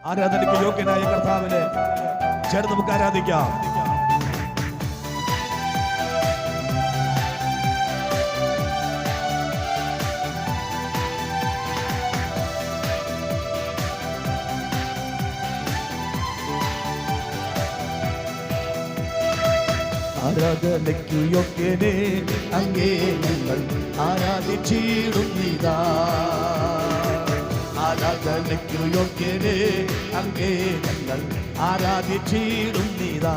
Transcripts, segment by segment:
ആരാധനയ്ക്ക് യോഗ്യനായ കർത്താവിനെ ചേർന്ന് നമുക്ക് ആരാധിക്കാം. ആരാധനയ്ക്കു യോഗ്യനെ അങ്ങേ ഞങ്ങൾ ആരാധിച്ചിടുന്നിതാ. ആരാധനയ്ക്കു യോഗ്യനെ അങ്ങേ ഞങ്ങൾ ആരാധിച്ചിടുന്നിതാ.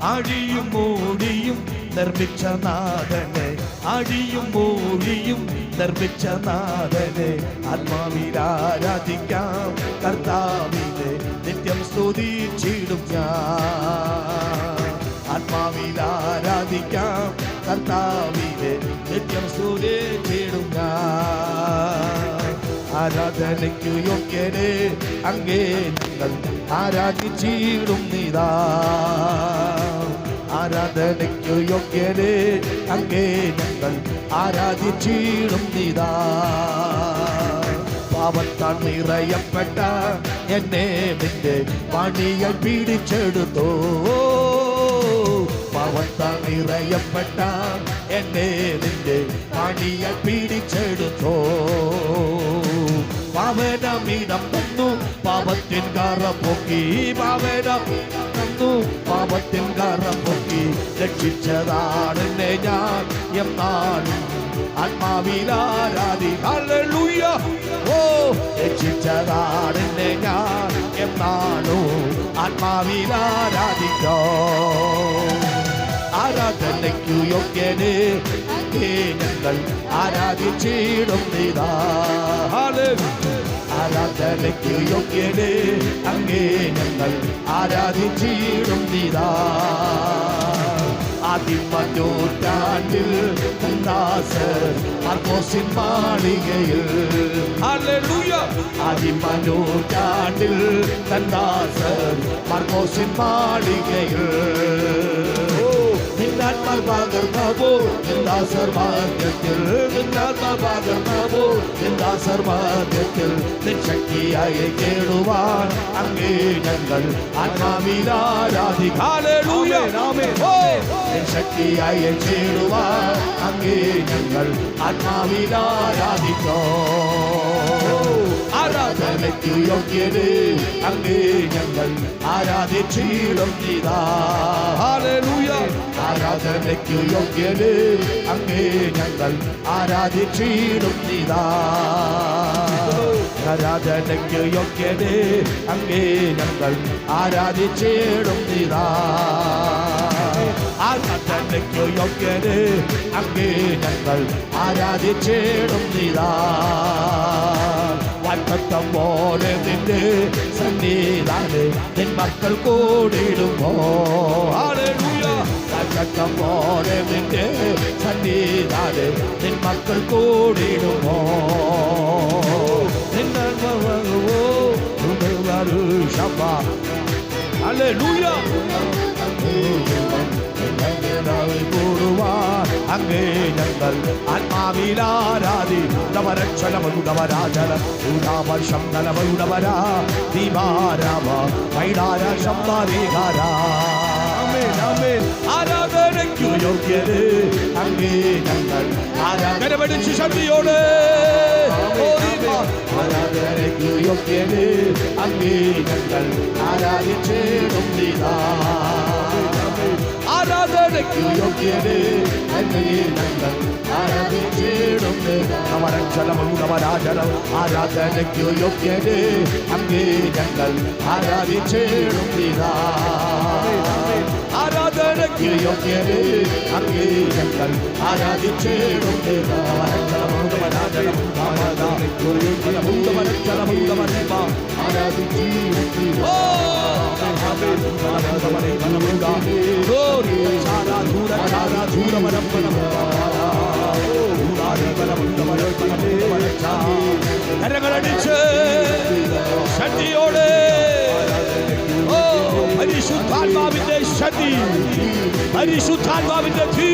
അഴിയും മൂടിയും നിർമ്മിച്ച നാഥനെ, അഴിയും മൂടിയും നിർമ്മിച്ച നാഥനെ ആത്മാവിൽ ആരാധിക്കാം. കർത്താവിനെ നിത്യം സ്തുതിച്ചിടും ഞാൻ. ആത്മാവിൽ ആരാധിക്കാം. കർത്താവിനെ നിത്യം സ്തുതിച്ചിടും ഞാൻ. ആരാധനയ്ക്കു യോഗ്യനെ അങ്ങേ ഞങ്ങൾ ആരാധിച്ചിടുന്നിതാ. ആരാധനയ്ക്കു യോഗ്യനെ അങ്ങേ ഞങ്ങൾ ആരാധിച്ചിടുന്നിതാ. പാപത്താൽ നിറയപ്പെട്ട എന്നെ നിന്റെ പണികൾ പിടിച്ചെടുത്തോ. പാപത്താൽ നിറയപ്പെട്ട എന്നെ നിന്റെ പണികൾ പിടിച്ചെടുത്തോ. പാവനമിടം തന്നു പാപത്തിൻ കറ പൊക്കി. പാവനമിടം തന്നു പാപത്തിൻ കറ പൊക്കി. രക്ഷിച്ചതാണ് ഞാൻ എന്നാലും ആത്മാവിൽ ആരാധി. ഹല്ലേലൂയ. ഓ രക്ഷിച്ചതാണ് ഞാൻ എന്നാലും ആത്മാവിൽ ആരാധിക്കോ. ആരാധനയ്ക്കു യോഗ്യനെ അങ്ങേ ഞങ്ങൾ ആരാധിച്ചിടുന്നിതാ. ആരാധനയ്ക്കു യോഗ്യനെ അങ്ങേ ഞങ്ങൾ ആരാധിച്ചിടുന്നിതാ. ആദിമനൂറ്റാണ്ടിൽ ദാസർ മാർക്കോസിൻ മാളികയിൽ. ഹല്ലേലൂയ. ആദിമനൂറ്റാണ്ടിൽ ദാസർ മാർക്കോസിൻ മാളികയിൽ. നിന്നാത്മാ പകർന്നവോ ദാസർ മാർഗത്തിൽ. നിന്നാത്മാ പകർന്നവോ ദാസർ മാർഗത്തിൽ. നിശക്തിയായി കേടുവാൻ അങ്ങേ ഞങ്ങൾ ആത്മാവിൽ ആരാധിക്കാം. ഹല്ലേലൂയ. ശക്തിയായി ചേരുവാൻ അങ്ങേ ഞങ്ങൾ ആത്മാവിൽ ആരാധിക്കാം. ആരാധനയ്ക്കു യോഗ്യനെ അങ്ങേ ഞങ്ങൾ ആരാധിച്ചിടുന്നിതാ. ഹല്ലേലൂയ. ആരാധനയ്ക്കു യോഗ്യനെ അങ്ങേ ഞങ്ങൾ ആരാധിച്ചിടുന്നിതാ. ആരാധനയ്ക്കു യോഗ്യനെ അങ്ങേ ഞങ്ങൾ ആരാധിച്ചിടുന്നിതാ. ആരാധനയ്ക്കു യോഗ്യനെ അങ്ങേ ഞങ്ങൾ ആരാധിച്ചിടുന്നിതാ. വാഗ്ദത്തം പോലെ നിന്റെ സന്നിധാനേ നിൻ മക്കൾ കൂടിടുമ്പോ. ഹല്ലേലൂയ. വാഗ്ദത്തം പോലെ നിന്റെ സന്നിധാനേ നിൻ മക്കൾ കൂടിടുമ്പോ. ഹല്ലേലൂയ. അങ്ങേ ഞങ്ങൾ ആത്മാവിൽ ആരാധി. ആരാധനയ്ക്കു യോഗ്യനെ അങ്ങേ ഞങ്ങൾ ആരാധനപിടിച്ച് ശക്തിയോടെ. ആരാധനയ്ക്കു യോഗ്യനെ അങ്ങേ ഞങ്ങൾ ആരാധിച്ചിടുന്നിതാ. ആരാധനയ്ക്കു യോഗ്യനെ അങ്ങേ ഞങ്ങൾ ആരാധിച്ചിടുന്നിതാ. ആരാധനയ്ക്കു യോഗ്യനെ അങ്ങേ ഞങ്ങൾ ആരാധിച്ചിടുന്നിതാ. ആരാധനയ്ക്കു യോഗ്യനെ അങ്ങേ ഞങ്ങൾ ആരാധിച്ചിടുന്നിതാ. കരങ്ങളടിച്ച് ശക്തിയോടെ. പരിശുദ്ധാത്മാവിന്റെ ശക്തി, പരിശുദ്ധാത്മാവിന്റെ തീ.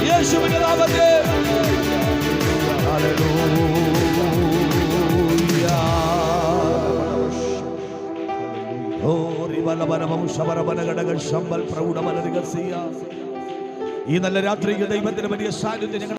യേശുവിന്റെ നാമത്തിൽ ഈ നല്ല രാത്രിയിൽ ദൈവത്തിന്റെ വലിയ സാന്നിധ്യം